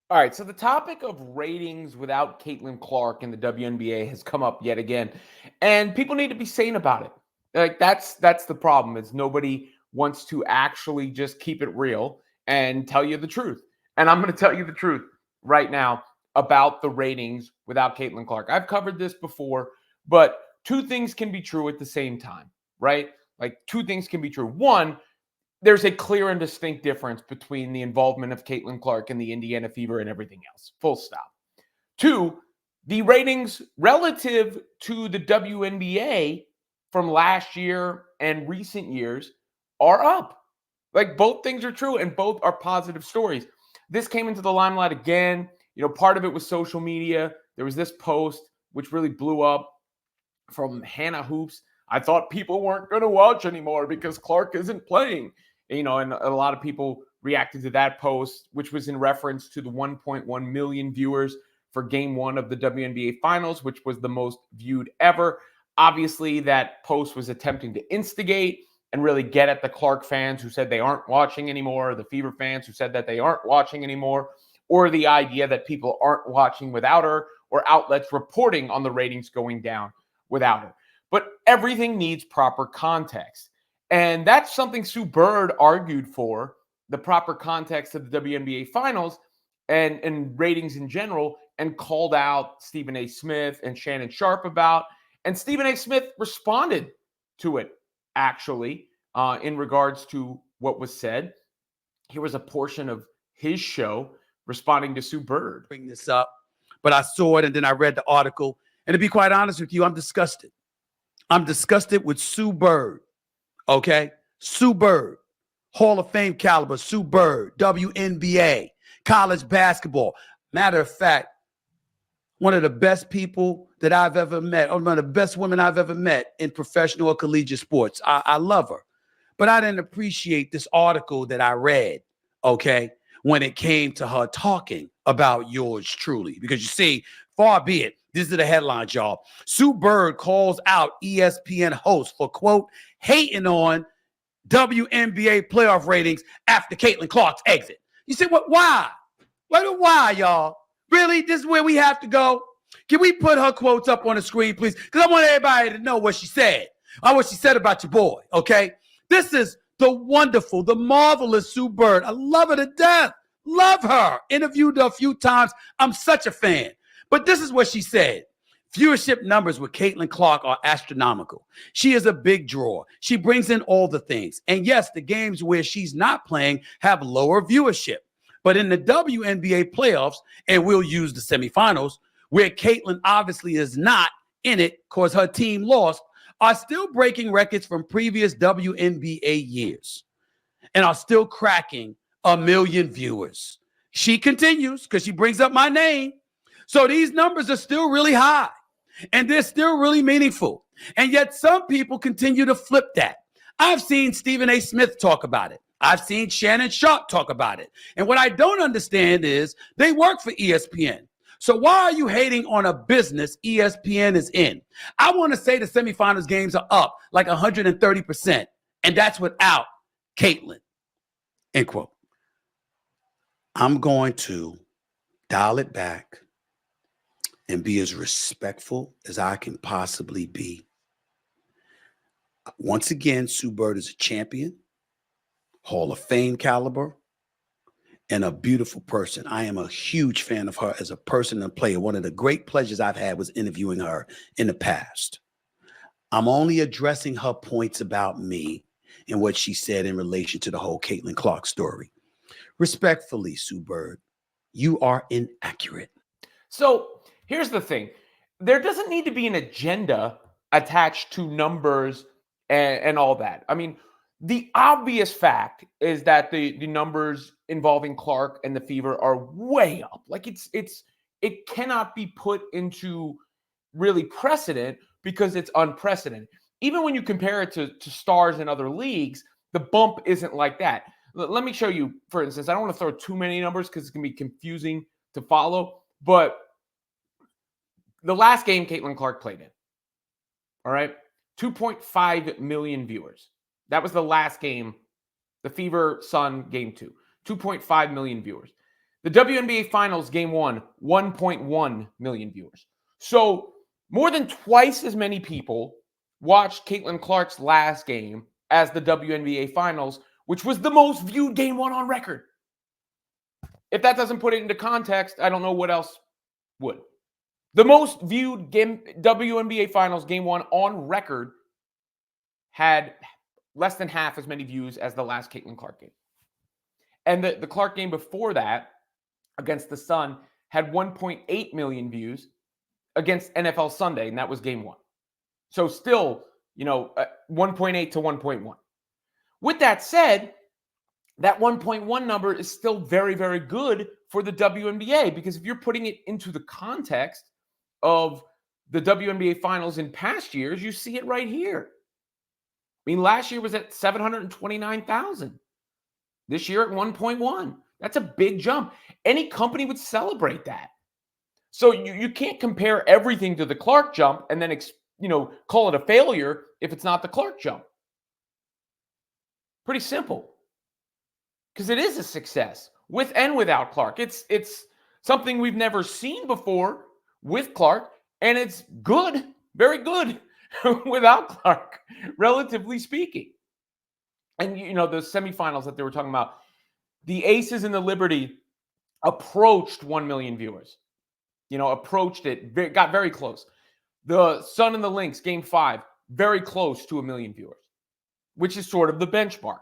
All right, so the topic of ratings without Caitlin Clark in the WNBA has come up yet again, and people need to be sane about it. Like that's the problem. Is nobody wants to actually just keep it real and tell you the truth. And I'm going to tell you the truth right now about the ratings without Caitlin Clark. I've covered this before, but two things can be true at the same time, right? Like two things can be true. One, there's a clear and distinct difference between the involvement of Caitlin Clark and the Indiana Fever and everything else. Full stop. Two, the ratings relative to the WNBA from last year and recent years are up. Like both things are true and both are positive stories. This came into the limelight again. Part of it was social media. There was this post which really blew up from Hannah Hoops. I thought people weren't going to watch anymore because Clark isn't playing. And a lot of people reacted to that post, which was in reference to the 1.1 million viewers for game one of the WNBA finals, which was the most viewed ever. Obviously, that post was attempting to instigate and really get at the Clark fans who said they aren't watching anymore, the Fever fans who said that they aren't watching anymore, or the idea that people aren't watching without her, or outlets reporting on the ratings going down without her. But everything needs proper context. And that's something Sue Bird argued for, the proper context of the WNBA finals and ratings in general, and called out Stephen A. Smith and Shannon Sharp about. And Stephen A. Smith responded to it, actually, in regards to what was said. Here was a portion of his show responding to Sue Bird. Bring this up, but I saw it and then I read the article. And to be quite honest with you, I'm disgusted. I'm disgusted with Sue Bird. Okay? Sue Bird, Hall of Fame caliber, Sue Bird, WNBA, college basketball. Matter of fact, one of the best people that I've ever met, or one of the best women I've ever met in professional or collegiate sports. I love her. But I didn't appreciate this article that I read, okay, when it came to her talking about yours truly. Because you see, far be it, this is the headline, y'all. Sue Bird calls out ESPN host for, quote, hating on WNBA playoff ratings after Caitlin Clark's exit. You say, what? Why? Why, y'all? Really? This is where we have to go? Can we put her quotes up on the screen, please? Because I want everybody to know what she said. What she said about your boy, okay? This is the wonderful, the marvelous Sue Bird. I love her to death. Love her. Interviewed her a few times. I'm such a fan. But this is what she said. Viewership numbers with Caitlin Clark are astronomical. She is a big draw. She brings in all the things. And yes, the games where she's not playing have lower viewership. But in the WNBA playoffs, and we'll use the semifinals, where Caitlin obviously is not in it because her team lost, are still breaking records from previous WNBA years and are still cracking 1 million viewers. She continues because she brings up my name. So these numbers are still really high and they're still really meaningful. And yet some people continue to flip that. I've seen Stephen A. Smith talk about it. I've seen Shannon Sharp talk about it. And what I don't understand is they work for ESPN. So why are you hating on a business ESPN is in? I want to say the semifinals games are up like 130%. And that's without Caitlin. End quote. I'm going to dial it back and be as respectful as I can possibly be. Once again, Sue Bird is a champion, Hall of Fame caliber, and a beautiful person. I am a huge fan of her as a person and player. One of the great pleasures I've had was interviewing her in the past. I'm only addressing her points about me and what she said in relation to the whole Caitlin Clark story. Respectfully, Sue Bird, you are inaccurate. So here's the thing. There doesn't need to be an agenda attached to numbers and all that. I mean, the obvious fact is that the numbers involving Clark and the Fever are way up. Like it cannot be put into really precedent because it's unprecedented. Even when you compare it to stars in other leagues, the bump isn't like that. Let me show you, for instance, I don't want to throw too many numbers because it's going to be confusing to follow, but the last game Caitlin Clark played in, all right, 2.5 million viewers. That was the last game, the Fever Sun game 2, 2.5 million viewers. The WNBA Finals Game 1, 1.1 million viewers. So more than twice as many people watched Caitlin Clark's last game as the WNBA Finals, which was the most viewed Game 1 on record. If that doesn't put it into context, I don't know what else would. The most viewed WNBA Finals Game 1 on record had less than half as many views as the last Caitlin Clark game. And the Clark game before that, against the Sun, had 1.8 million views against NFL Sunday, and that was Game 1. So still, 1.8 to 1.1. With that said, that 1.1 number is still very, very good for the WNBA, because if you're putting it into the context of the WNBA Finals in past years, you see it right here. I mean, last year was at 729,000. This year at 1.1. That's a big jump. Any company would celebrate that. So you can't compare everything to the Clark jump and then call it a failure if it's not the Clark jump. Pretty simple. Because it is a success with and without Clark. It's something we've never seen before with Clark, and it's good, very good without Clark, relatively speaking. And, the semifinals that they were talking about, the Aces and the Liberty approached 1 million viewers. Approached it, got very close. The Sun and the Lynx, Game 5, very close to 1 million viewers, which is sort of the benchmark.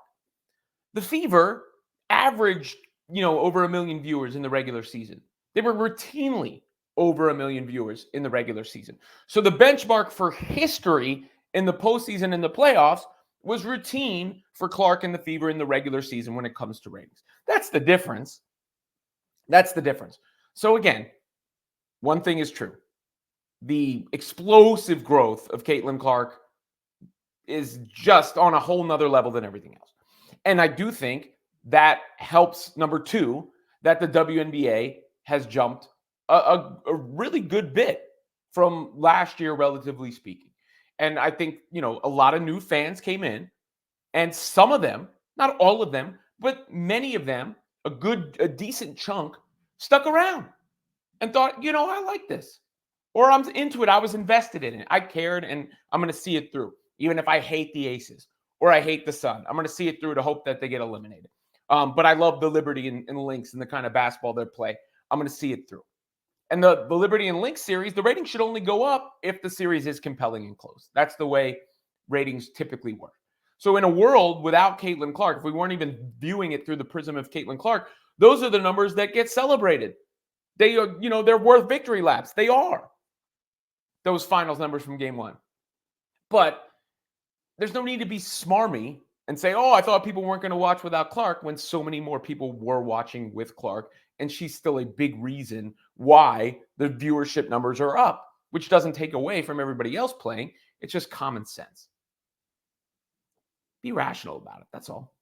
The Fever averaged, over 1 million viewers in the regular season. They were routinely over 1 million viewers in the regular season. So the benchmark for history in the postseason and the playoffs was routine for Clark and the Fever in the regular season when it comes to ratings. That's the difference. That's the difference. So again, one thing is true. The explosive growth of Caitlin Clark is just on a whole nother level than everything else. And I do think that helps, number two, that the WNBA has jumped a really good bit from last year, relatively speaking. And I think, a lot of new fans came in, and some of them, not all of them, but many of them, a decent chunk, stuck around and thought, I like this. Or I'm into it. I was invested in it. I cared, and I'm going to see it through. Even if I hate the Aces or I hate the Sun, I'm going to see it through to hope that they get eliminated. But I love the Liberty and the Lynx and the kind of basketball they play. I'm going to see it through. And the Liberty and Lynx series, the ratings should only go up if the series is compelling and close. That's the way ratings typically work. So in a world without Caitlin Clark, if we weren't even viewing it through the prism of Caitlin Clark, those are the numbers that get celebrated. They are, they're worth victory laps. They are. Those finals numbers from Game 1. But there's no need to be smarmy and say, I thought people weren't going to watch without Clark, when so many more people were watching with Clark. And she's still a big reason why the viewership numbers are up, which doesn't take away from everybody else playing. It's just common sense. Be rational about it. That's all.